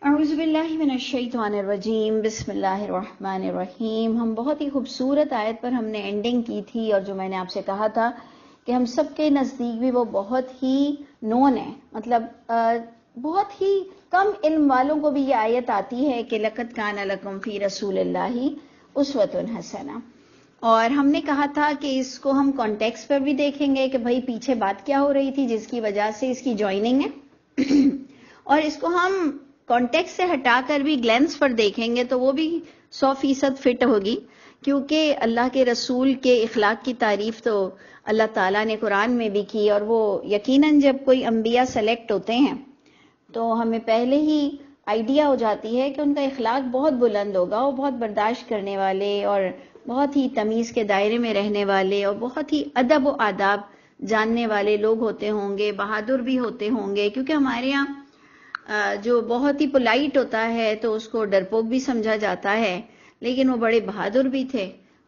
اعوذ باللہ من الشیطان الرجیم، بسم اللہ الرحمن الرحیم۔ ہم بہت ہی خوبصورت آیت پر ہم نے اینڈنگ کی تھی، اور جو میں نے آپ سے کہا تھا کہ ہم سب کے نزدیک بھی وہ بہت ہی نون ہے، مطلب بہت ہی کم علم والوں کو بھی یہ آیت آتی ہے کہ لقد کان لکم فی رسول اللہ اسوۃ حسنہ۔ اور ہم نے کہا تھا کہ اس کو ہم کانٹیکسٹ پر بھی دیکھیں گے کہ بھائی پیچھے بات کیا ہو رہی تھی جس کی وجہ سے اس کی جوائننگ ہے، اور اس کو ہم کانٹیکسٹ سے ہٹا کر بھی گلینس پر دیکھیں گے تو وہ بھی 100% فٹ ہوگی، کیونکہ اللہ کے رسول کے اخلاق کی تعریف تو اللہ تعالیٰ نے قرآن میں بھی کی، اور وہ یقیناً جب کوئی انبیاء سلیکٹ ہوتے ہیں تو ہمیں پہلے ہی آئیڈیا ہو جاتی ہے کہ ان کا اخلاق بہت بلند ہوگا، وہ بہت برداشت کرنے والے اور بہت ہی تمیز کے دائرے میں رہنے والے اور بہت ہی ادب و آداب جاننے والے لوگ ہوتے ہوں گے، بہادر بھی ہوتے ہوں گے، کیونکہ ہمارے یہاں جو بہت ہی پولائٹ ہوتا ہے تو اس کو ڈرپوک بھی سمجھا جاتا ہے، لیکن وہ بڑے بہادر بھی تھے۔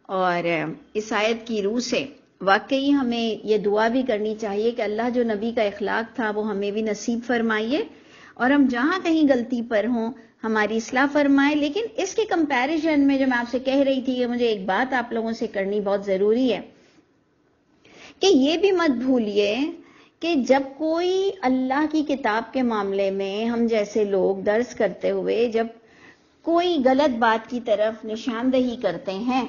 اور اس آیت کی روح سے واقعی ہمیں یہ دعا بھی کرنی چاہیے کہ اللہ جو نبی کا اخلاق تھا وہ ہمیں بھی نصیب فرمائیے، اور ہم جہاں کہیں غلطی پر ہوں ہماری اصلاح فرمائے۔ لیکن اس کے کمپیریزن میں جو میں آپ سے کہہ رہی تھی کہ مجھے ایک بات آپ لوگوں سے کرنی بہت ضروری ہے کہ یہ بھی مت بھولیے کہ جب کوئی اللہ کی کتاب کے معاملے میں ہم جیسے لوگ درس کرتے ہوئے جب کوئی غلط بات کی طرف نشاندہی کرتے ہیں،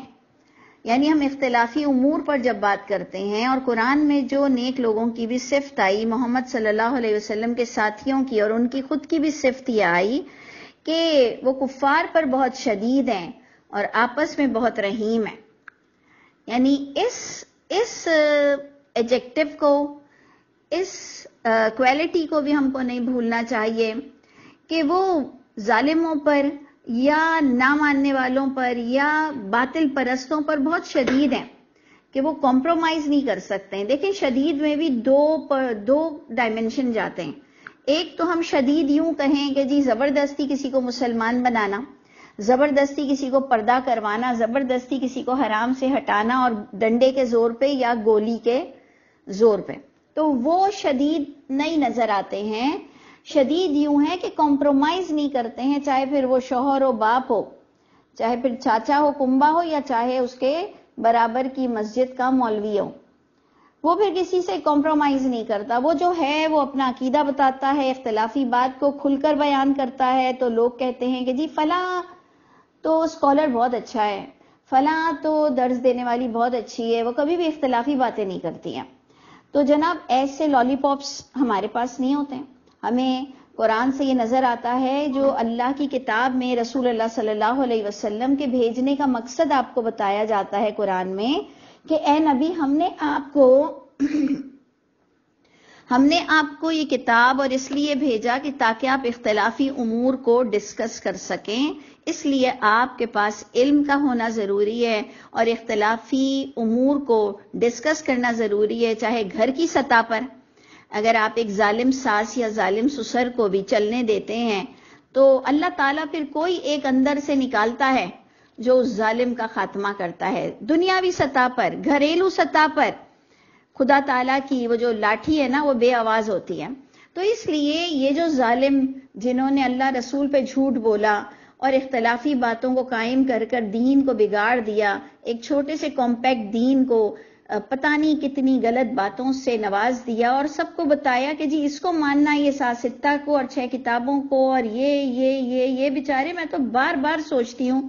یعنی ہم اختلافی امور پر جب بات کرتے ہیں، اور قرآن میں جو نیک لوگوں کی بھی صفت آئی، محمد صلی اللہ علیہ وسلم کے ساتھیوں کی اور ان کی خود کی بھی صفت یہ آئی کہ وہ کفار پر بہت شدید ہیں اور آپس میں بہت رحیم ہیں، یعنی اس ایڈجیکٹو کو، اس کوالٹی کو بھی ہم کو نہیں بھولنا چاہیے کہ وہ ظالموں پر یا نہ ماننے والوں پر یا باطل پرستوں پر بہت شدید ہیں، کہ وہ کمپرومائز نہیں کر سکتے ہیں۔ دیکھیں شدید میں بھی دو ڈائمنشن جاتے ہیں۔ ایک تو ہم شدید یوں کہیں کہ جی زبردستی کسی کو مسلمان بنانا، زبردستی کسی کو پردہ کروانا، زبردستی کسی کو حرام سے ہٹانا، اور ڈنڈے کے زور پہ یا گولی کے زور پہ، تو وہ شدید نہیں نظر آتے ہیں۔ شدید یوں ہے کہ کمپرومائز نہیں کرتے ہیں، چاہے پھر وہ شوہر ہو، باپ ہو، چاہے پھر چاچا ہو، کنبا ہو، یا چاہے اس کے برابر کی مسجد کا مولوی ہو، وہ پھر کسی سے کمپرومائز نہیں کرتا۔ وہ جو ہے وہ اپنا عقیدہ بتاتا ہے، اختلافی بات کو کھل کر بیان کرتا ہے، تو لوگ کہتے ہیں کہ جی فلاں تو اسکالر بہت اچھا ہے، فلاں تو درس دینے والی بہت اچھی ہے، وہ کبھی بھی اختلافی باتیں نہیں کرتی ہیں۔ تو جناب ایسے لالی پاپس ہمارے پاس نہیں ہوتے ہیں۔ ہمیں قرآن سے یہ نظر آتا ہے، جو اللہ کی کتاب میں رسول اللہ صلی اللہ علیہ وسلم کے بھیجنے کا مقصد آپ کو بتایا جاتا ہے قرآن میں، کہ اے نبی ہم نے آپ کو یہ کتاب اور اس لیے بھیجا کہ تاکہ آپ اختلافی امور کو ڈسکس کر سکیں، اس لیے آپ کے پاس علم کا ہونا ضروری ہے، اور اختلافی امور کو ڈسکس کرنا ضروری ہے، چاہے گھر کی سطح پر۔ اگر آپ ایک ظالم ساس یا ظالم سسر کو بھی چلنے دیتے ہیں تو اللہ تعالیٰ پھر کوئی ایک اندر سے نکالتا ہے جو اس ظالم کا خاتمہ کرتا ہے۔ دنیاوی سطح پر، گھریلو سطح پر خدا تعالیٰ کی وہ جو لاٹھی ہے نا وہ بے آواز ہوتی ہے۔ تو اس لیے یہ جو ظالم جنہوں نے اللہ رسول پہ جھوٹ بولا اور اختلافی باتوں کو قائم کر کر دین کو بگاڑ دیا، ایک چھوٹے سے کمپیکٹ دین کو پتہ نہیں کتنی غلط باتوں سے نواز دیا، اور سب کو بتایا کہ جی اس کو ماننا، یہ ساستہ کو اور 6 کتابوں کو، اور یہ بیچارے، میں تو بار بار سوچتی ہوں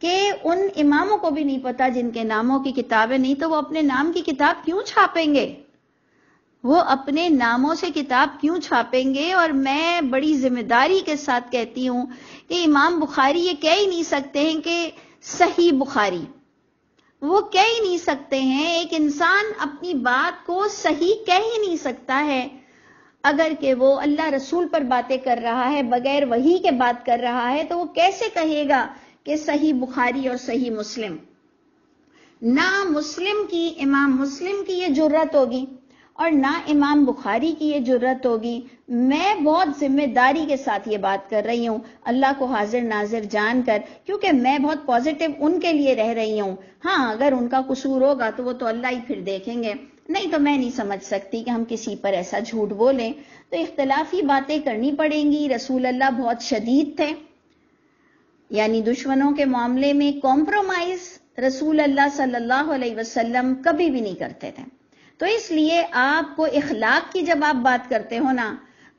کہ ان اماموں کو بھی نہیں پتا جن کے ناموں کی کتابیں نہیں، تو وہ اپنے نام کی کتاب کیوں چھاپیں گے؟ وہ اپنے ناموں سے کتاب کیوں چھاپیں گے؟ اور میں بڑی ذمہ داری کے ساتھ کہتی ہوں کہ امام بخاری یہ کہہ ہی نہیں سکتے ہیں کہ صحیح بخاری، وہ کہہ ہی نہیں سکتے ہیں۔ ایک انسان اپنی بات کو صحیح کہہ ہی نہیں سکتا ہے اگر کہ وہ اللہ رسول پر باتیں کر رہا ہے، بغیر وحی کے بات کر رہا ہے، تو وہ کیسے کہے گا کہ صحیح بخاری اور صحیح مسلم؟ نہ امام مسلم کی یہ جرت ہوگی اور نہ امام بخاری کی یہ جرت ہوگی۔ میں بہت ذمہ داری کے ساتھ یہ بات کر رہی ہوں، اللہ کو حاضر ناظر جان کر، کیونکہ میں بہت پازیٹیو ان کے لیے رہ رہی ہوں۔ ہاں اگر ان کا قصور ہوگا تو وہ تو اللہ ہی پھر دیکھیں گے، نہیں تو میں نہیں سمجھ سکتی کہ ہم کسی پر ایسا جھوٹ بولیں. تو اختلافی باتیں کرنی پڑیں گی. رسول اللہ بہت شدید تھے، یعنی دشمنوں کے معاملے میں کمپرومائز رسول اللہ صلی اللہ علیہ وسلم کبھی بھی نہیں کرتے تھے. تو اس لیے آپ کو اخلاق کی جب آپ بات کرتے ہو نا،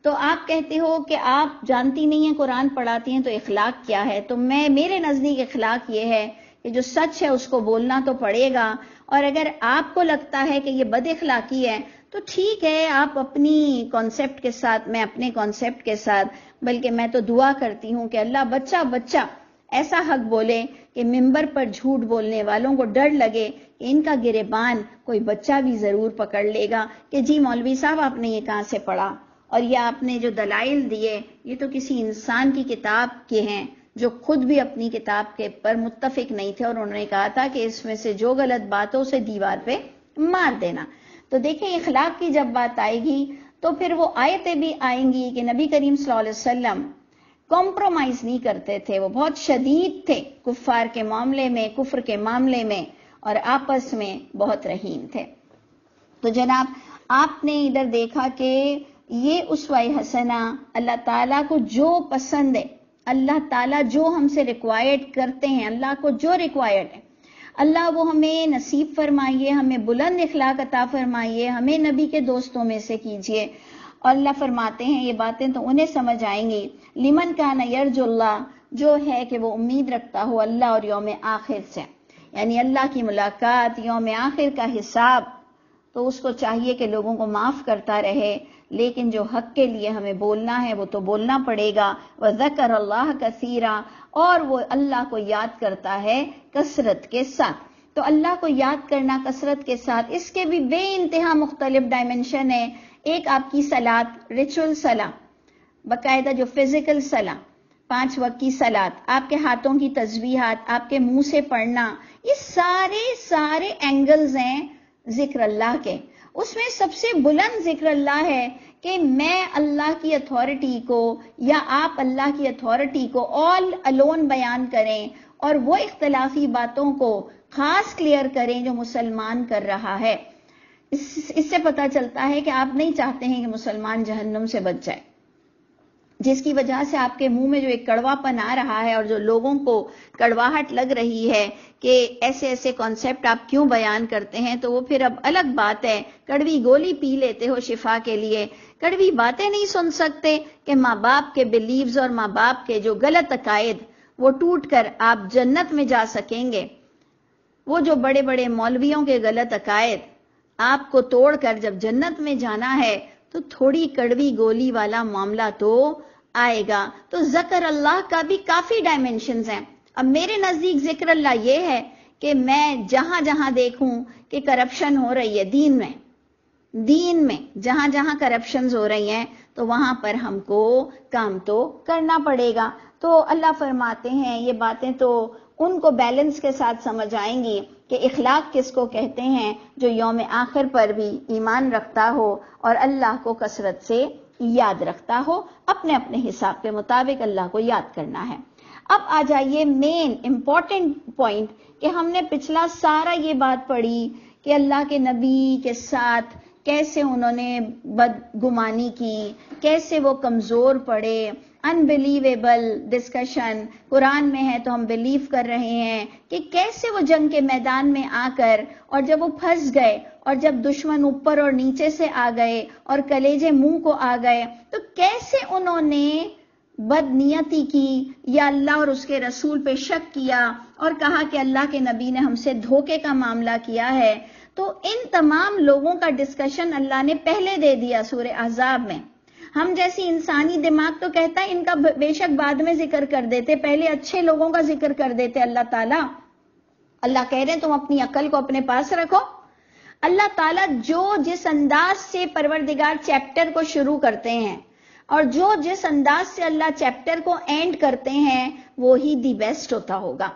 تو آپ کہتے ہو کہ آپ جانتی نہیں ہیں، قرآن پڑھاتی ہیں، تو اخلاق کیا ہے؟ تو میرے نزدیک اخلاق یہ ہے کہ جو سچ ہے اس کو بولنا تو پڑے گا، اور اگر آپ کو لگتا ہے کہ یہ بد اخلاقی ہے تو ٹھیک ہے، آپ اپنی کانسیپٹ کے ساتھ، میں اپنے کانسیپٹ کے ساتھ. بلکہ میں تو دعا کرتی ہوں کہ اللہ بچہ ایسا حق بولے کہ ممبر پر جھوٹ بولنے والوں کو ڈر لگے کہ ان کا گریبان کوئی بچہ بھی ضرور پکڑ لے گا کہ جی مولوی صاحب آپ نے یہ کہاں سے پڑھا، اور یہ آپ نے جو دلائل دیے یہ تو کسی انسان کی کتاب کے ہیں جو خود بھی اپنی کتاب کے پر متفق نہیں تھے، اور انہوں نے کہا تھا کہ اس میں سے جو غلط باتوں سے دیوار پہ مار دینا. تو دیکھیں اخلاق کی جب بات آئے گی تو پھر وہ آیتیں بھی آئیں گی کہ نبی کریم صلی اللہ علیہ وسلم کمپرومائز نہیں کرتے تھے، وہ بہت شدید تھے کفار کے معاملے میں، کفر کے معاملے میں، اور آپس میں بہت رحیم تھے. تو جناب آپ نے ادھر دیکھا کہ یہ اسوہ حسنہ اللہ تعالیٰ کو جو پسند ہے، اللہ تعالیٰ جو ہم سے ریکوائرڈ کرتے ہیں، اللہ کو جو ریکوائرڈ ہے، اللہ وہ ہمیں نصیب فرمائیے، ہمیں بلند اخلاق عطا فرمائیے، ہمیں نبی کے دوستوں میں سے کیجیے. اور اللہ فرماتے ہیں یہ باتیں تو انہیں سمجھ آئیں گی، لمن کان یرجو اللہ، جو ہے کہ وہ امید رکھتا ہو اللہ اور یوم آخر سے، یعنی اللہ کی ملاقات، یوم آخر کا حساب. تو اس کو چاہیے کہ لوگوں کو معاف کرتا رہے، لیکن جو حق کے لیے ہمیں بولنا ہے وہ تو بولنا پڑے گا. وذکر اللہ کثیرا، اور وہ اللہ کو یاد کرتا ہے کثرت کے ساتھ. تو اللہ کو یاد کرنا کثرت کے ساتھ، اس کے بھی بے انتہا مختلف ڈائمنشن ہے. ایک آپ کی صلاۃ، ریچول صلاح، باقاعدہ جو فزیکل صلاح، 5 وقت کی صلاۃ، آپ کے ہاتھوں کی تسبیحات، آپ کے منہ سے پڑھنا، یہ سارے اینگلز ہیں ذکر اللہ کے. اس میں سب سے بلند ذکر اللہ ہے کہ میں اللہ کی اتھارٹی کو یا آپ اللہ کی اتھارٹی کو آل الون بیان کریں، اور وہ اختلافی باتوں کو خاص کلیئر کریں جو مسلمان کر رہا ہے. اس سے پتہ چلتا ہے کہ آپ نہیں چاہتے ہیں کہ مسلمان جہنم سے بچ جائے، جس کی وجہ سے آپ کے منہ میں جو ایک کڑوا پن آ رہا ہے اور جو لوگوں کو کڑواہٹ لگ رہی ہے کہ ایسے کانسیپٹ آپ کیوں بیان کرتے ہیں. تو وہ پھر اب الگ بات ہے، کڑوی گولی پی لیتے ہو شفا کے لیے، کڑوی باتیں نہیں سن سکتے کہ ماں باپ کے بلیوز اور ماں باپ کے جو غلط عقائد وہ ٹوٹ کر آپ جنت میں جا سکیں گے. وہ جو بڑے بڑے مولویوں کے غلط عقائد آپ کو توڑ کر جب جنت میں جانا ہے تو تھوڑی کڑوی گولی والا معاملہ تو آئے گا. تو ذکر اللہ کا بھی کافی ڈائمنشنز ہیں. اب میرے نزدیک ذکر اللہ یہ ہے کہ میں جہاں جہاں دیکھوں کہ کرپشن ہو رہی ہے دین میں جہاں جہاں کرپشنز ہو رہی ہیں تو وہاں پر ہم کو کام تو کرنا پڑے گا. تو اللہ فرماتے ہیں یہ باتیں تو ان کو بیلنس کے ساتھ سمجھ آئیں گی کہ اخلاق کس کو کہتے ہیں، جو یوم آخر پر بھی ایمان رکھتا ہو اور اللہ کو کثرت سے یاد رکھتا ہو. اپنے اپنے حساب کے مطابق اللہ کو یاد کرنا ہے. اب آ جائیے مین امپورٹنٹ پوائنٹ کہ ہم نے پچھلا سارا یہ بات پڑھی کہ اللہ کے نبی کے ساتھ کیسے انہوں نے بدگمانی کی، کیسے وہ کمزور پڑے، انبلیویبل ڈسکشن قرآن میں ہے تو ہم بلیو کر رہے ہیں کہ کیسے وہ جنگ کے میدان میں آ کر، اور جب وہ پھنس گئے اور جب دشمن اوپر اور نیچے سے آ گئے اور کلیجے منہ کو آ گئے تو کیسے انہوں نے بد نیتی کی یا اللہ اور اس کے رسول پہ شک کیا اور کہا کہ اللہ کے نبی نے ہم سے دھوکے کا معاملہ کیا ہے. تو ان تمام لوگوں کا ڈسکشن اللہ نے پہلے دے دیا سورہ احزاب میں. ہم جیسی انسانی دماغ تو کہتا ہے ان کا بے شک بعد میں ذکر کر دیتے، پہلے اچھے لوگوں کا ذکر کر دیتے. اللہ تعالیٰ کہہ رہے ہیں تم اپنی عقل کو اپنے پاس رکھو. اللہ تعالیٰ جو جس انداز سے پروردگار چیپٹر کو شروع کرتے ہیں اور جو جس انداز سے اللہ چیپٹر کو اینڈ کرتے ہیں وہی دی بیسٹ ہوتا ہوگا.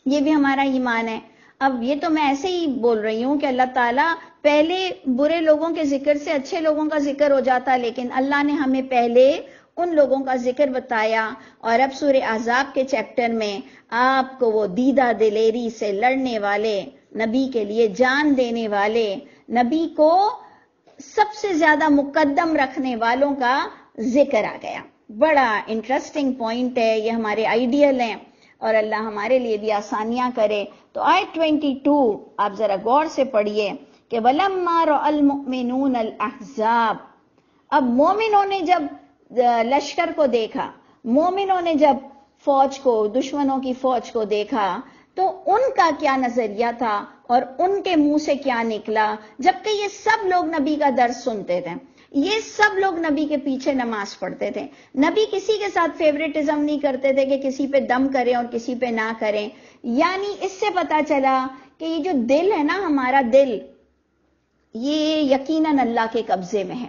یہ بھی ہمارا ایمان ہے. اب یہ تو میں ایسے ہی بول رہی ہوں کہ اللہ تعالیٰ پہلے برے لوگوں کے ذکر سے اچھے لوگوں کا ذکر ہو جاتا، لیکن اللہ نے ہمیں پہلے ان لوگوں کا ذکر بتایا، اور اب سورہ احزاب کے چیپٹر میں آپ کو وہ دیدہ دلیری سے لڑنے والے، نبی کے لیے جان دینے والے، نبی کو سب سے زیادہ مقدم رکھنے والوں کا ذکر آ گیا. بڑا انٹرسٹنگ پوائنٹ ہے, یہ ہمارے آئیڈیل ہیں اور اللہ ہمارے لیے بھی آسانیاں کرے. تو آیت 22 آپ ذرا غور سے پڑھیے کہ وَلَمَّا رَأَى الْمُؤْمِنُونَ الْأَحْزَابَ. اب مومنوں نے جب لشکر کو دیکھا, مومنوں نے جب فوج کو, دشمنوں کی فوج کو دیکھا, تو ان کا کیا نظریہ تھا اور ان کے منہ سے کیا نکلا, جبکہ یہ سب لوگ نبی کا درس سنتے تھے, یہ سب لوگ نبی کے پیچھے نماز پڑھتے تھے, نبی کسی کے ساتھ فیوریٹزم نہیں کرتے تھے کہ کسی پہ دم کریں اور کسی پہ نہ کریں. یعنی اس سے پتا چلا کہ یہ جو دل ہے نا, ہمارا دل, یہ یقیناً اللہ کے قبضے میں ہے.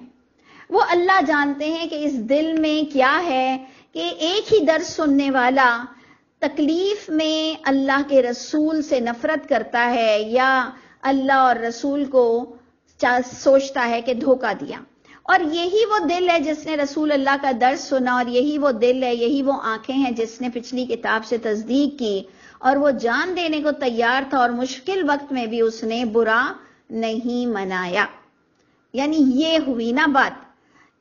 وہ اللہ جانتے ہیں کہ اس دل میں کیا ہے کہ ایک ہی درس سننے والا تکلیف میں اللہ کے رسول سے نفرت کرتا ہے یا اللہ اور رسول کو سوچتا ہے کہ دھوکہ دیا. اور یہی وہ دل ہے جس نے رسول اللہ کا درس سنا, اور یہی وہ دل ہے, یہی وہ آنکھیں ہیں جس نے پچھلی کتاب سے تصدیق کی اور وہ جان دینے کو تیار تھا, اور مشکل وقت میں بھی اس نے برا نہیں منایا. یعنی یہ ہوئی نا بات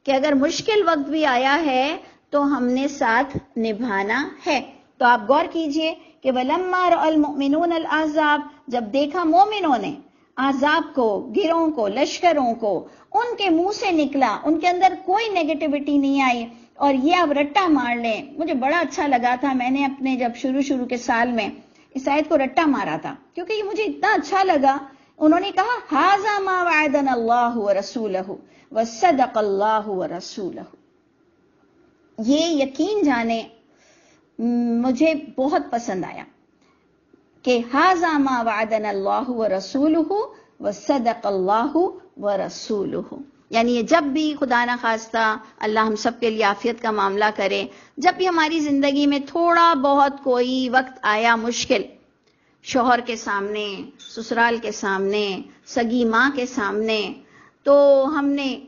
کہ اگر مشکل وقت بھی آیا ہے تو ہم نے ساتھ نبھانا ہے. تو آپ غور کیجئے کہ وَلَمَّا رَأَى الْمُؤْمِنُونَ الْأَحْزَابَ, جب دیکھا مومنوں نے احزاب کو, گروہوں کو, لشکروں کو, ان کے منہ سے نکلا, ان کے اندر کوئی نیگیٹیوٹی نہیں آئی. اور یہ آپ رٹا مار لیں, مجھے بڑا اچھا لگا تھا, میں نے اپنے جب شروع کے سال میں اس آیت کو رٹا مارا تھا کیونکہ یہ مجھے اتنا اچھا لگا. انہوں نے کہا ھذا ما وعدنا اللہ ورسولہ وصدق اللہ ورسولہ. یہ یقین جانے مجھے بہت پسند آیا کہ ھذا ما وعدنا اللہ ورسولہ وصدق اللہ ورسولہ. یعنی یہ جب بھی خدا نہ خواستہ اللہ ہم سب کے لیے عافیت کا معاملہ کرے, جب بھی ہماری زندگی میں تھوڑا بہت کوئی وقت آیا مشکل, شوہر کے سامنے, سسرال کے سامنے, سگی ماں کے سامنے, تو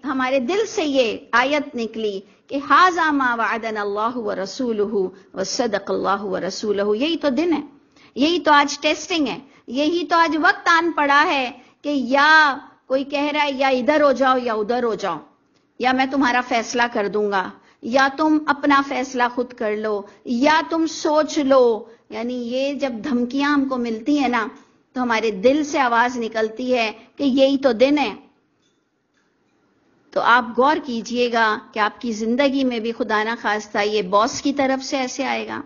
ہمارے دل سے یہ آیت نکلی کہ ھذا ما وعدنا اللہ ورسولہ وصدق اللہ ورسولہ. یہی تو دن ہے, یہی تو آج ٹیسٹنگ ہے, یہی تو آج وقت آن پڑا ہے کہ یا کوئی کہہ رہا ہے یا ادھر ہو جاؤ یا ادھر ہو جاؤ, یا میں تمہارا فیصلہ کر دوں گا, یا تم اپنا فیصلہ خود کر لو, یا تم سوچ لو. یعنی یہ جب دھمکیاں ہم کو ملتی ہیں نا تو ہمارے دل سے آواز نکلتی ہے کہ یہی تو دن ہے. تو آپ غور کیجئے گا کہ آپ کی زندگی میں بھی خدا نہ خواستہ یہ باس کی طرف سے ایسے آئے گا,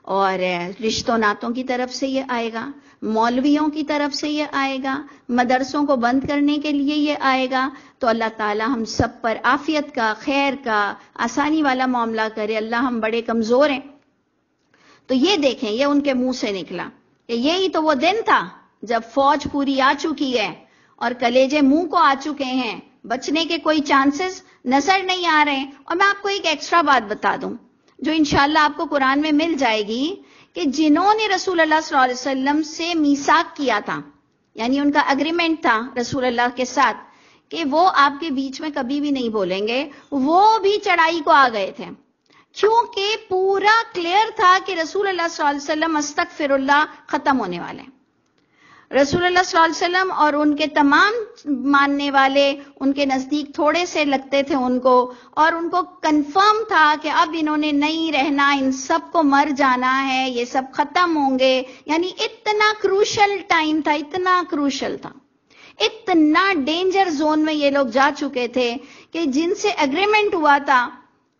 اور رشتوں ناتوں کی طرف سے یہ آئے گا, مولویوں کی طرف سے یہ آئے گا, مدرسوں کو بند کرنے کے لیے یہ آئے گا. تو اللہ تعالی ہم سب پر عافیت کا, خیر کا, آسانی والا معاملہ کرے. اللہ ہم بڑے کمزور ہیں. تو یہ دیکھیں, یہ ان کے منہ سے نکلا کہ یہی تو وہ دن تھا جب فوج پوری آ چکی ہے اور کلیجے منہ کو آ چکے ہیں, بچنے کے کوئی چانسز نظر نہیں آ رہے. اور میں آپ کو ایک ایکسٹرا بات بتا دوں جو انشاءاللہ آپ کو قرآن میں مل جائے گی, کہ جنہوں نے رسول اللہ صلی اللہ علیہ وسلم سے میثاق کیا تھا, یعنی ان کا اگریمنٹ تھا رسول اللہ کے ساتھ کہ وہ آپ کے بیچ میں کبھی بھی نہیں بولیں گے, وہ بھی چڑھائی کو آ گئے تھے, کیونکہ پورا کلیئر تھا کہ رسول اللہ صلی اللہ علیہ وسلم استغفر اللہ ختم ہونے والے ہیں. رسول اللہ صلی اللہ علیہ وسلم اور ان کے تمام ماننے والے ان کے نزدیک تھوڑے سے لگتے تھے ان کو, اور ان کو کنفرم تھا کہ اب انہوں نے نہیں رہنا, ان سب کو مر جانا ہے, یہ سب ختم ہوں گے. یعنی اتنا کروشل ٹائم تھا, اتنا کروشل تھا, اتنا ڈینجر زون میں یہ لوگ جا چکے تھے کہ جن سے اگریمنٹ ہوا تھا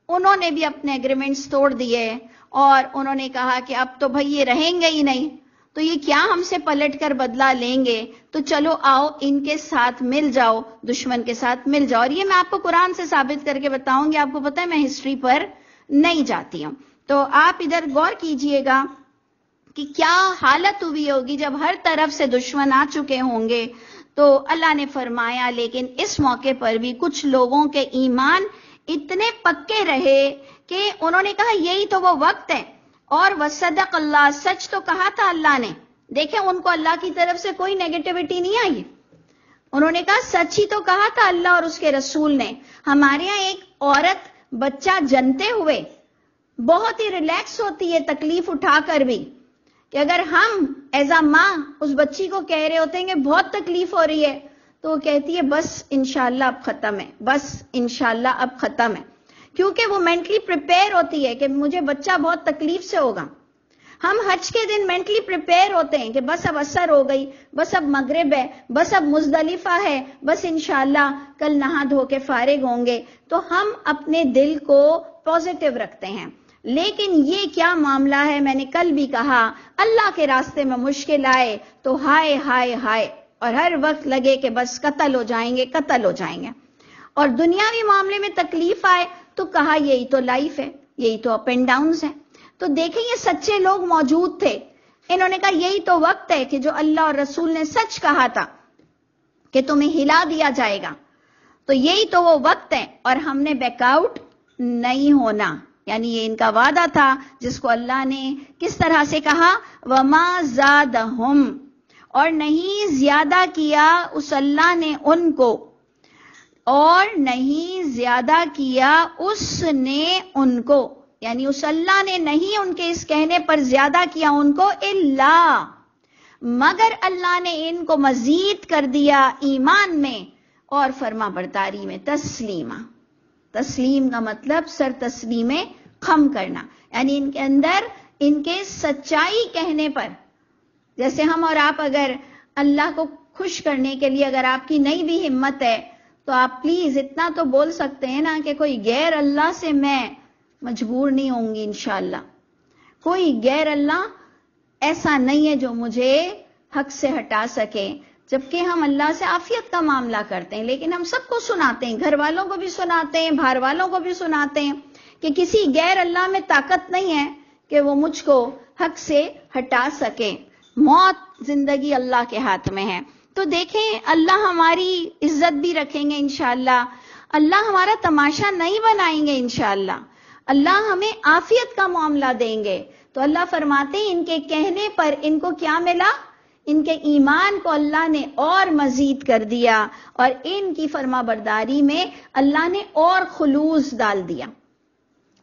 انہوں نے بھی اپنے اگریمنٹس توڑ دیے, اور انہوں نے کہا کہ اب تو بھئی یہ رہیں گے ہی نہیں, تو یہ کیا ہم سے پلٹ کر بدلہ لیں گے, تو چلو آؤ ان کے ساتھ مل جاؤ, دشمن کے ساتھ مل جاؤ. اور یہ میں آپ کو قرآن سے ثابت کر کے بتاؤں گی, آپ کو پتہ ہے میں ہسٹری پر نہیں جاتی ہوں. تو آپ ادھر غور کیجئے گا کہ کیا حالت ہوئی ہوگی جب ہر طرف سے دشمن آ چکے ہوں گے. تو اللہ نے فرمایا لیکن اس موقع پر بھی کچھ لوگوں کے ایمان اتنے پکے رہے کہ انہوں نے کہا یہی تو وہ وقت ہے, اور وصدق اللہ, سچ تو کہا تھا اللہ نے. دیکھیں ان کو اللہ کی طرف سے کوئی نیگیٹیوٹی نہیں آئی, انہوں نے کہا سچ ہی تو کہا تھا اللہ اور اس کے رسول نے. ہمارے ہاں ایک عورت بچہ جنتے ہوئے بہت ہی ریلیکس ہوتی ہے تکلیف اٹھا کر بھی, کہ اگر ہم ایز اے ماں اس بچی کو کہہ رہے ہوتے ہیں کہ بہت تکلیف ہو رہی ہے, تو وہ کہتی ہے بس انشاءاللہ اب ختم ہے، بس انشاءاللہ اب ختم ہے، کیونکہ وہ مینٹلی پریپیئر ہوتی ہے کہ مجھے بچہ بہت تکلیف سے ہوگا۔ ہم حج کے دن مینٹلی پریپیئر ہوتے ہیں کہ بس اب عصر ہو گئی، بس اب مغرب ہے، بس اب مزدلفہ ہے، بس انشاءاللہ کل نہا دھو کے فارغ ہوں گے، تو ہم اپنے دل کو پازیٹیو رکھتے ہیں۔ لیکن یہ کیا معاملہ ہے، میں نے کل بھی کہا، اللہ کے راستے میں مشکل آئے تو ہائے ہائے ہائے، اور ہر وقت لگے کہ بس قتل ہو جائیں گے، قتل ہو جائیں گے، اور دنیاوی معاملے میں تکلیف آئے تو کہا یہی تو لائف ہے، یہی تو اپ اینڈ ڈاؤنز ہیں۔ تو دیکھیں یہ سچے لوگ موجود تھے، انہوں نے کہا یہی تو وقت ہے کہ جو اللہ اور رسول نے سچ کہا تھا کہ تمہیں ہلا دیا جائے گا، تو یہی تو وہ وقت ہے، اور ہم نے بیک آؤٹ نہیں ہونا۔ یعنی یہ ان کا وعدہ تھا جس کو اللہ نے کس طرح سے کہا، وما زادہم، اور نہیں زیادہ کیا اس اللہ نے ان کو، اور نہیں زیادہ کیا اس نے ان کو، یعنی اس اللہ نے نہیں ان کے اس کہنے پر زیادہ کیا ان کو، الا، مگر اللہ نے ان کو مزید کر دیا ایمان میں اور فرما برداری میں، تسلیمہ۔ تسلیم کا مطلب سر تسلیم خم کرنا، یعنی ان کے اندر ان کے سچائی کہنے پر، جیسے ہم اور آپ اگر اللہ کو خوش کرنے کے لیے اگر آپ کی نہیں بھی ہمت ہے تو آپ پلیز اتنا تو بول سکتے ہیں نا کہ کوئی غیر اللہ سے میں مجبور نہیں ہوں گی انشاءاللہ، کوئی غیر اللہ ایسا نہیں ہے جو مجھے حق سے ہٹا سکے، جبکہ ہم اللہ سے عافیت کا معاملہ کرتے ہیں، لیکن ہم سب کو سناتے ہیں، گھر والوں کو بھی سناتے ہیں، باہر والوں کو بھی سناتے ہیں کہ کسی غیر اللہ میں طاقت نہیں ہے کہ وہ مجھ کو حق سے ہٹا سکے، موت زندگی اللہ کے ہاتھ میں ہے۔ تو دیکھیں اللہ ہماری عزت بھی رکھیں گے انشاءاللہ، اللہ ہمارا تماشا نہیں بنائیں گے انشاءاللہ، اللہ ہمیں عافیت کا معاملہ دیں گے۔ تو اللہ فرماتے ہیں ان کے کہنے پر ان کو کیا ملا، ان کے ایمان کو اللہ نے اور مزید کر دیا، اور ان کی فرما برداری میں اللہ نے اور خلوص ڈال دیا۔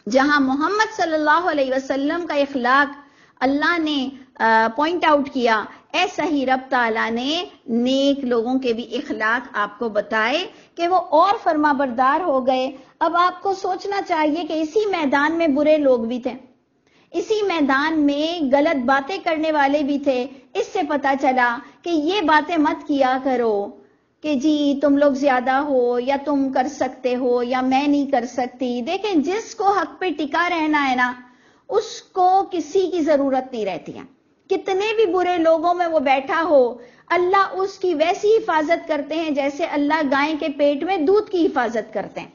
جہاں محمد صلی اللہ علیہ وسلم کا اخلاق اللہ نے پوائنٹ آؤٹ کیا، ایسا ہی رب تعالیٰ نے نیک لوگوں کے بھی اخلاق آپ کو بتائے کہ وہ اور فرما بردار ہو گئے۔ اب آپ کو سوچنا چاہیے کہ اسی میدان میں برے لوگ بھی تھے، اسی میدان میں غلط باتیں کرنے والے بھی تھے۔ اس سے پتا چلا کہ یہ باتیں مت کیا کرو کہ جی تم لوگ زیادہ ہو یا تم کر سکتے ہو یا میں نہیں کر سکتی۔ دیکھیں جس کو حق پہ ٹکا رہنا ہے نا، اس کو کسی کی ضرورت نہیں رہتی ہے، کتنے بھی برے لوگوں میں وہ بیٹھا ہو، اللہ اس کی ویسی حفاظت کرتے ہیں جیسے اللہ گائے کے پیٹ میں دودھ کی حفاظت کرتے ہیں،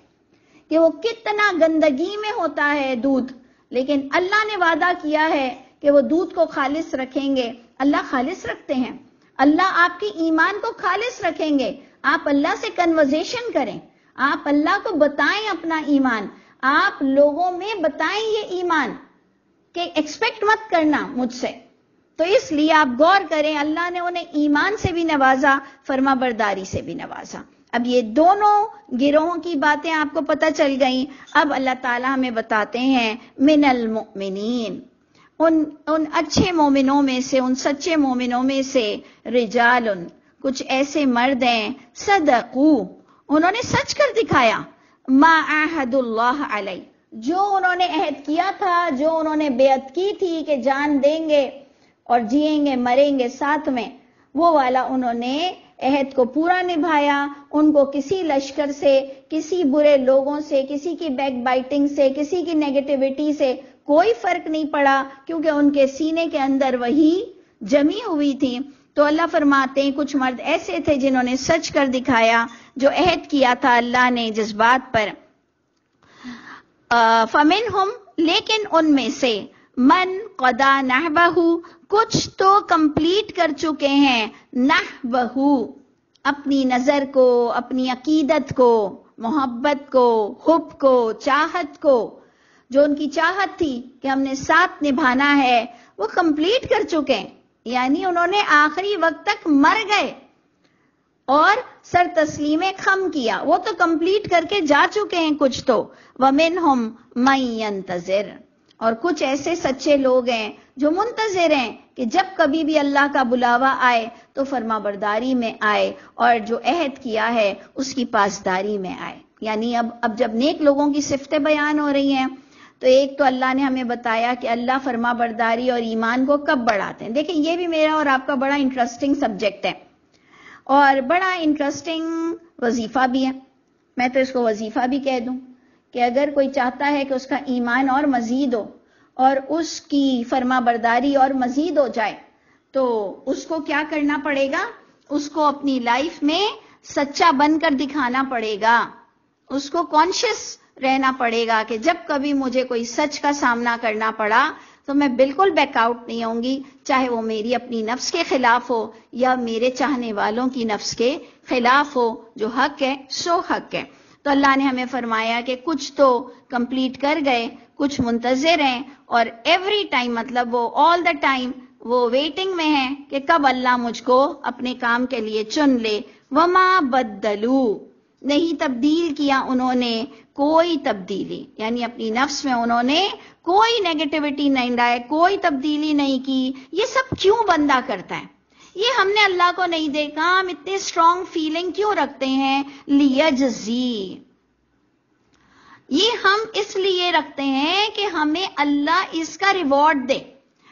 کہ وہ کتنا گندگی میں ہوتا ہے دودھ، لیکن اللہ نے وعدہ کیا ہے کہ وہ دودھ کو خالص رکھیں گے۔ اللہ خالص رکھتے ہیں، اللہ آپ کی ایمان کو خالص رکھیں گے۔ آپ اللہ سے کنورزیشن کریں، آپ اللہ کو بتائیں اپنا ایمان، آپ لوگوں میں بتائیں یہ ایمان، کہ ایکسپیکٹ مت کرنا مجھ سے۔ تو اس لیے آپ غور کریں، اللہ نے انہیں ایمان سے بھی نوازا، فرما برداری سے بھی نوازا۔ اب یہ دونوں گروہوں کی باتیں آپ کو پتہ چل گئیں۔ اب اللہ تعالیٰ ہمیں بتاتے ہیں من المؤمنین، ان اچھے مومنوں میں سے، ان سچے مومنوں میں سے، رجال، کچھ ایسے مرد ہیں، صدقو، انہوں نے سچ کر دکھایا، ما عاہد اللہ علیہ، جو انہوں نے عہد کیا تھا، جو انہوں نے بیعت کی تھی کہ جان دیں گے اور جئیں گے مریں گے ساتھ میں، وہ والا انہوں نے عہد کو پورا نبھایا۔ ان کو کسی لشکر سے، کسی برے لوگوں سے، کسی کی بیک بائٹنگ سے، کسی کی نیگیٹیوٹی سے کوئی فرق نہیں پڑا، کیونکہ ان کے سینے کے اندر وہی جمی ہوئی تھی۔ تو اللہ فرماتے ہیں کچھ مرد ایسے تھے جنہوں نے سچ کر دکھایا جو عہد کیا تھا اللہ نے جس بات پر۔ فمنہم، لیکن ان میں سے، من قضا نحبہ، کچھ تو کمپلیٹ کر چکے ہیں، نحبہ، اپنی نظر کو، اپنی عقیدت کو، محبت کو، حب کو، چاہت کو، جو ان کی چاہت تھی کہ ہم نے ساتھ نبھانا ہے، وہ کمپلیٹ کر چکے ہیں، یعنی انہوں نے آخری وقت تک مر گئے اور سر تسلیم خم کیا، وہ تو کمپلیٹ کر کے جا چکے ہیں کچھ تو۔ وَمِنْهُمْ مَن يَنْتَظِرُ، اور کچھ ایسے سچے لوگ ہیں جو منتظر ہیں کہ جب کبھی بھی اللہ کا بلاوا آئے تو فرما برداری میں آئے اور جو عہد کیا ہے اس کی پاسداری میں آئے. یعنی اب جب نیک لوگوں کی صفتیں بیان ہو رہی ہیں تو ایک تو اللہ نے ہمیں بتایا کہ اللہ فرما برداری اور ایمان کو کب بڑھاتے ہیں. دیکھیں یہ بھی میرا اور آپ کا بڑا انٹرسٹنگ سبجیکٹ ہے اور بڑا انٹرسٹنگ وظیفہ بھی ہے. میں تو اس کو وظیفہ بھی کہہ دوں کہ اگر کوئی چاہتا ہے کہ اس کا ایمان اور مزید ہو اور اس کی فرما برداری اور مزید ہو جائے تو اس کو کیا کرنا پڑے گا؟ اس کو اپنی لائف میں سچا بن کر دکھانا پڑے گا. اس کو کانشیس رہنا پڑے گا کہ جب کبھی مجھے کوئی سچ کا سامنا کرنا پڑا تو میں بالکل بیک آؤٹ نہیں ہوں گی، چاہے وہ میری اپنی نفس کے خلاف ہو یا میرے چاہنے والوں کی نفس کے خلاف ہو. جو حق ہے سو حق ہے. تو اللہ نے ہمیں فرمایا کہ کچھ تو کمپلیٹ کر گئے، کچھ منتظر ہیں اور ایوری ٹائم مطلب وہ آل دا ٹائم وہ ویٹنگ میں ہیں کہ کب اللہ مجھ کو اپنے کام کے لیے چن لے. وما بدلو، نہیں تبدیل کیا انہوں نے کوئی تبدیلی، یعنی اپنی نفس میں انہوں نے کوئی نیگیٹیوٹی نہیں لائے، کوئی تبدیلی نہیں کی. یہ سب کیوں بندہ کرتا ہے؟ یہ ہم نے اللہ کو نہیں دیکھا، ہم اتنے اسٹرانگ فیلنگ کیوں رکھتے ہیں؟ لیجزی، یہ ہم اس لیے رکھتے ہیں کہ ہمیں اللہ اس کا ریوارڈ دے.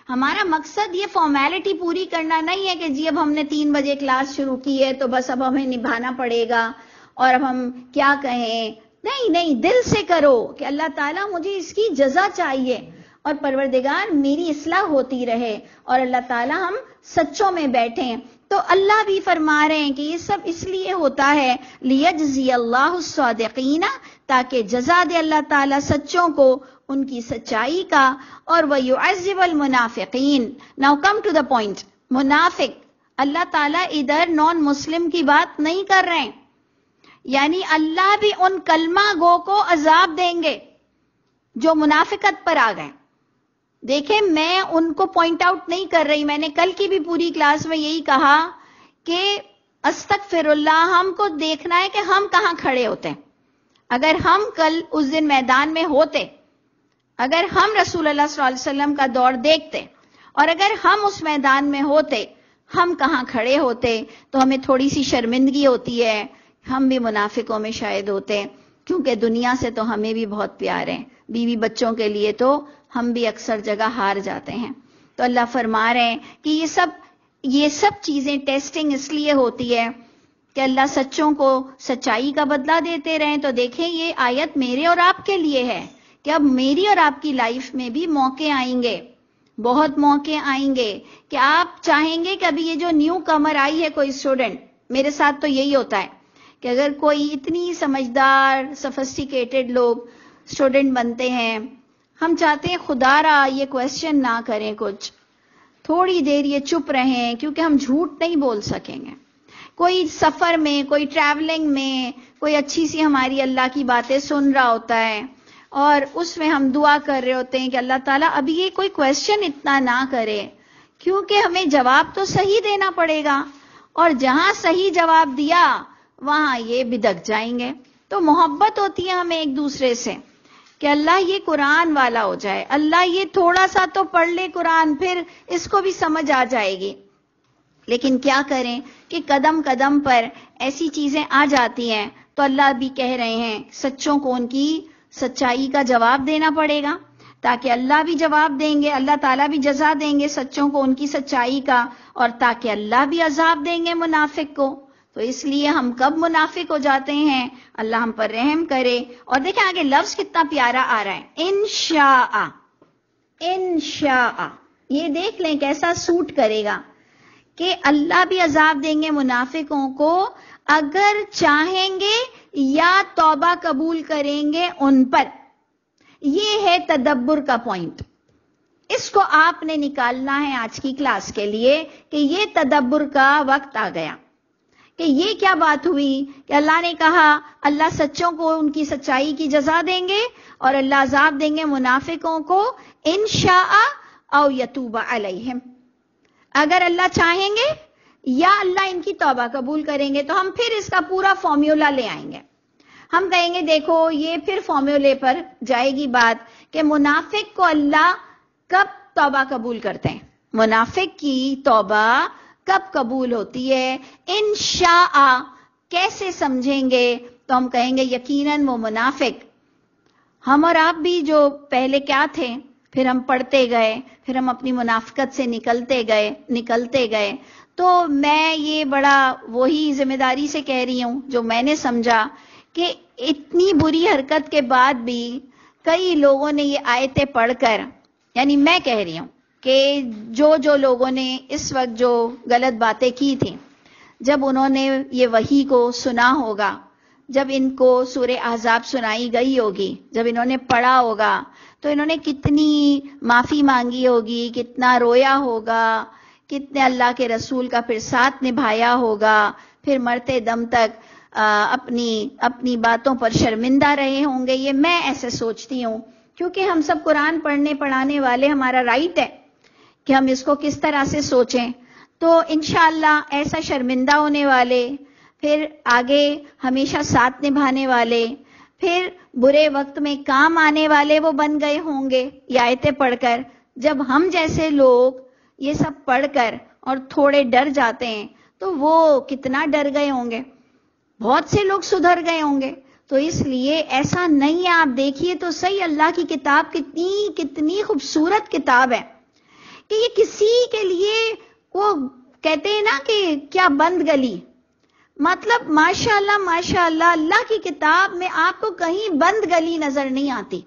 ہمارا مقصد یہ فارمیلٹی پوری کرنا نہیں ہے کہ جی اب ہم نے 3 بجے کلاس شروع کی ہے تو بس اب ہمیں نبھانا پڑے گا اور اب ہم کیا کہیں. نہیں، دل سے کرو کہ اللہ تعالیٰ مجھے اس کی جزا چاہیے اور پروردگار میری اصلاح ہوتی رہے اور اللہ تعالیٰ ہم سچوں میں بیٹھیں. تو اللہ بھی فرما رہے ہیں کہ یہ سب اس لیے ہوتا ہے لیجزی اللہ الصادقین، تاکہ جزا دے اللہ تعالیٰ سچوں کو ان کی سچائی کا، اور وَيُعَذِّبَ الْمُنَافِقِينَ. Now come to the point. منافق، اللہ تعالیٰ ادھر نان مسلم کی بات نہیں کر رہے ہیں، یعنی اللہ بھی ان کلمہ گو کو عذاب دیں گے جو منافقت پر آ گئے. دیکھیں میں ان کو پوائنٹ آؤٹ نہیں کر رہی، میں نے کل کی بھی پوری کلاس میں یہی کہا کہ استغفر اللہ، ہم کو دیکھنا ہے کہ ہم کہاں کھڑے ہوتے ہیں. اگر ہم کل اس دن میدان میں ہوتے، اگر ہم رسول اللہ صلی اللہ علیہ وسلم کا دور دیکھتے اور اگر ہم اس میدان میں ہوتے، ہم کہاں کھڑے ہوتے، تو ہمیں تھوڑی سی شرمندگی ہوتی ہے. ہم بھی منافقوں میں شاید ہوتے، کیونکہ دنیا سے تو ہمیں بھی بہت پیار ہے، بیوی بچوں کے لیے تو ہم بھی اکثر جگہ ہار جاتے ہیں. تو اللہ فرما رہے ہیں کہ یہ سب چیزیں ٹیسٹنگ اس لیے ہوتی ہے کہ اللہ سچوں کو سچائی کا بدلہ دیتے رہیں. تو دیکھیں یہ آیت میرے اور آپ کے لیے ہے کہ اب میری اور آپ کی لائف میں بھی موقع آئیں گے، بہت موقع آئیں گے کہ آپ چاہیں گے کہ ابھی یہ جو نیو کمر آئی ہے کوئی اسٹوڈنٹ، میرے ساتھ تو یہی ہوتا ہے کہ اگر کوئی اتنی سمجھدار سفسٹیکیٹڈ لوگ اسٹوڈنٹ بنتے ہیں، ہم چاہتے ہیں خدا را یہ کویسچن نہ کریں، کچھ تھوڑی دیر یہ چپ رہیں کیونکہ ہم جھوٹ نہیں بول سکیں گے. کوئی سفر میں، کوئی ٹریولنگ میں، کوئی اچھی سی ہماری اللہ کی باتیں سن رہا ہوتا ہے اور اس میں ہم دعا کر رہے ہوتے ہیں کہ اللہ تعالیٰ ابھی یہ کوئی کویسچن اتنا نہ کرے، کیونکہ ہمیں جواب تو صحیح دینا پڑے گا اور جہاں صحیح جواب دیا وہاں یہ بدک جائیں گے. تو محبت ہوتی ہے ہمیں ایک دوسرے سے کہ اللہ یہ قرآن والا ہو جائے، اللہ یہ تھوڑا سا تو پڑھ لے قرآن، پھر اس کو بھی سمجھ آ جائے گی. لیکن کیا کریں کہ قدم قدم پر ایسی چیزیں آ جاتی ہیں. تو اللہ بھی کہہ رہے ہیں سچوں کو ان کی سچائی کا جواب دینا پڑے گا، تاکہ اللہ بھی جواب دیں گے، اللہ تعالیٰ بھی جزا دیں گے سچوں کو ان کی سچائی کا، اور تاکہ اللہ بھی عذاب دیں گے منافق کو. تو اس لیے ہم کب منافق ہو جاتے ہیں؟ اللہ ہم پر رحم کرے. اور دیکھیں آگے لفظ کتنا پیارا آ رہا ہے، انشاء. انشاء یہ دیکھ لیں کیسا سوٹ کرے گا کہ اللہ بھی عذاب دیں گے منافقوں کو اگر چاہیں گے یا توبہ قبول کریں گے ان پر. یہ ہے تدبر کا پوائنٹ، اس کو آپ نے نکالنا ہے آج کی کلاس کے لیے کہ یہ تدبر کا وقت آ گیا کہ یہ کیا بات ہوئی کہ اللہ نے کہا اللہ سچوں کو ان کی سچائی کی جزا دیں گے اور اللہ عذاب دیں گے منافقوں کو. انشاء او یتوب علیہم، اگر اللہ چاہیں گے یا اللہ ان کی توبہ قبول کریں گے. تو ہم پھر اس کا پورا فارمولا لے آئیں گے. ہم کہیں گے دیکھو یہ پھر فارمولے پر جائے گی بات کہ منافق کو اللہ کب توبہ قبول کرتے ہیں؟ منافق کی توبہ کب قبول ہوتی ہے؟ انشاء کیسے سمجھیں گے؟ تو ہم کہیں گے یقیناً وہ منافق، ہم اور آپ بھی جو پہلے کیا تھے، پھر ہم پڑھتے گئے، پھر ہم اپنی منافقت سے نکلتے گئے. تو میں یہ بڑا وہی ذمہ داری سے کہہ رہی ہوں جو میں نے سمجھا کہ اتنی بری حرکت کے بعد بھی کئی لوگوں نے یہ آیتیں پڑھ کر، یعنی میں کہہ رہی ہوں کہ جو لوگوں نے اس وقت جو غلط باتیں کی تھیں، جب انہوں نے یہ وحی کو سنا ہوگا، جب ان کو سورہ احزاب سنائی گئی ہوگی، جب انہوں نے پڑھا ہوگا، تو انہوں نے کتنی معافی مانگی ہوگی، کتنا رویا ہوگا، کتنے اللہ کے رسول کا پھر ساتھ نبھایا ہوگا، پھر مرتے دم تک اپنی باتوں پر شرمندہ رہے ہوں گے. یہ میں ایسے سوچتی ہوں، کیونکہ ہم سب قرآن پڑھانے والے، ہمارا رائٹ ہے کہ ہم اس کو کس طرح سے سوچیں. تو انشاءاللہ ایسا شرمندہ ہونے والے، پھر آگے ہمیشہ ساتھ نبھانے والے، پھر برے وقت میں کام آنے والے وہ بن گئے ہوں گے یہ آیتیں پڑھ کر. جب ہم جیسے لوگ یہ سب پڑھ کر اور تھوڑے ڈر جاتے ہیں تو وہ کتنا ڈر گئے ہوں گے، بہت سے لوگ سدھر گئے ہوں گے. تو اس لیے ایسا نہیں ہے. آپ دیکھیے تو صحیح، اللہ کی کتاب کتنی خوبصورت کتاب ہے کہ یہ کسی کے لیے، وہ کہتے ہیں نا کہ کیا بند گلی، مطلب ماشاءاللہ اللہ کی کتاب میں آپ کو کہیں بند گلی نظر نہیں آتی.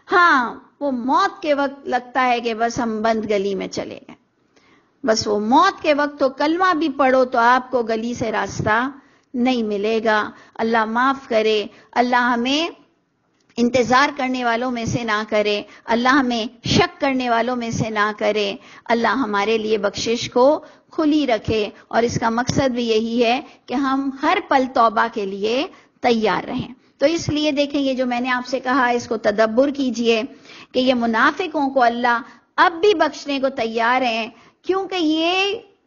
ہاں وہ موت کے وقت لگتا ہے کہ بس ہم بند گلی میں چلے گئے، بس وہ موت کے وقت تو کلمہ بھی پڑھو تو آپ کو گلی سے راستہ نہیں ملے گا. اللہ معاف کرے، اللہ ہمیں انتظار کرنے والوں میں سے نہ کرے، اللہ ہمیں شک کرنے والوں میں سے نہ کرے. اللہ ہمارے لیے بخشش کو کھلی رکھے، اور اس کا مقصد بھی یہی ہے کہ ہم ہر پل توبہ کے لیے تیار رہیں. تو اس لیے دیکھیں، یہ جو میں نے آپ سے کہا اس کو تدبر کیجئے کہ یہ منافقوں کو اللہ اب بھی بخشنے کو تیار ہیں، کیونکہ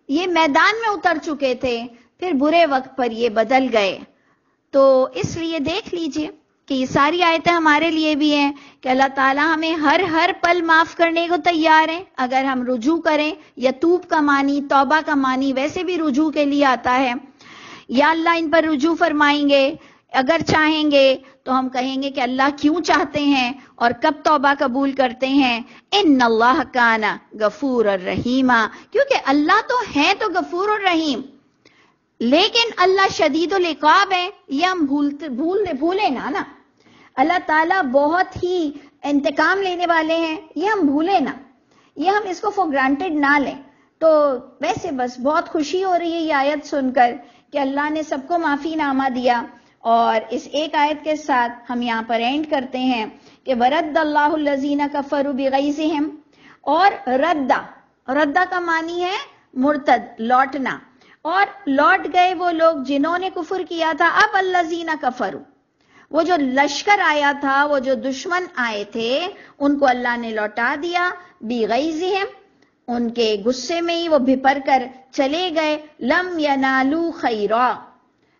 یہ میدان میں اتر چکے تھے، پھر برے وقت پر یہ بدل گئے. تو اس لیے دیکھ لیجئے کہ یہ ساری آیتیں ہمارے لیے بھی ہیں کہ اللہ تعالیٰ ہمیں ہر پل معاف کرنے کو تیار ہے اگر ہم رجوع کریں. یتوب کا معنی، توبہ کا معنی ویسے بھی رجوع کے لیے آتا ہے. یا اللہ ان پر رجوع فرمائیں گے، اگر چاہیں گے تو ہم کہیں گے کہ اللہ کیوں چاہتے ہیں اور کب توبہ قبول کرتے ہیں. ان اللہ کان غفور الرحیم، کیونکہ اللہ تو ہے تو غفور الرحیم، لیکن اللہ شدید العقاب ہے. یہ ہم بھولیں نا. اللہ تعالیٰ بہت ہی انتقام لینے والے ہیں، یہ ہم بھولیں نا، یہ ہم اس کو فور گرانٹیڈ نہ لیں. تو ویسے بس بہت خوشی ہو رہی ہے یہ آیت سن کر کہ اللہ نے سب کو معافی نامہ دیا. اور اس ایک آیت کے ساتھ ہم یہاں پر اینڈ کرتے ہیں کہ وَرَدَّ اللَّهُ الَّذِينَ كَفَرُوا بِغَيْظِهِمْ. اور ردا کا معنی ہے مرتد، لوٹنا، اور لوٹ گئے وہ لوگ جنہوں نے کفر کیا تھا. اب الذین کفروا، وہ جو لشکر آیا تھا، وہ جو دشمن آئے تھے، ان کو اللہ نے لوٹا دیا. بغیظہم، ان کے غصے میں ہی وہ بھپر کر چلے گئے. لم ینالوا خیرا،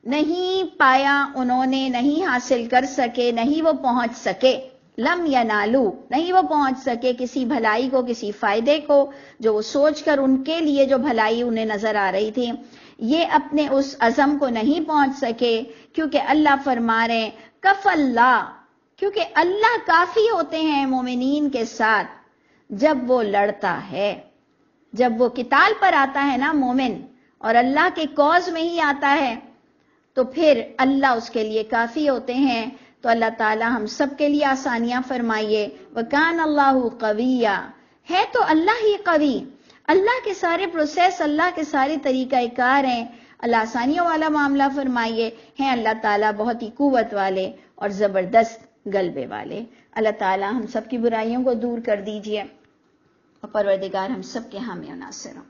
نہیں پایا انہوں نے، نہیں حاصل کر سکے، نہیں وہ پہنچ سکے. لم ینالو، نہیں وہ پہنچ سکے کسی بھلائی کو، کسی فائدے کو جو وہ سوچ کر ان کے لیے جو بھلائی انہیں نظر آ رہی تھی، یہ اپنے اس عزم کو نہیں پہنچ سکے. کیونکہ اللہ فرما رہے کف اللہ، کیونکہ اللہ کافی ہوتے ہیں مومنین کے ساتھ جب وہ لڑتا ہے. جب وہ قتال پر آتا ہے نا مومن، اور اللہ کے کوز میں ہی آتا ہے، تو پھر اللہ اس کے لیے کافی ہوتے ہیں. تو اللہ تعالی ہم سب کے لیے آسانیاں فرمائیے. وَكَانَ اللَّهُ قَوِيًّا، ہے تو اللہ ہی قوی. اللہ کے سارے پروسیس، اللہ کے سارے طریقہ کار ہیں. اللہ آسانیوں والا معاملہ فرمائیے. ہیں اللہ تعالیٰ بہت ہی قوت والے اور زبردست غلبے والے. اللہ تعالیٰ ہم سب کی برائیوں کو دور کر دیجئے، اور پروردگار ہم سب کے حامی و ناصر ہوں.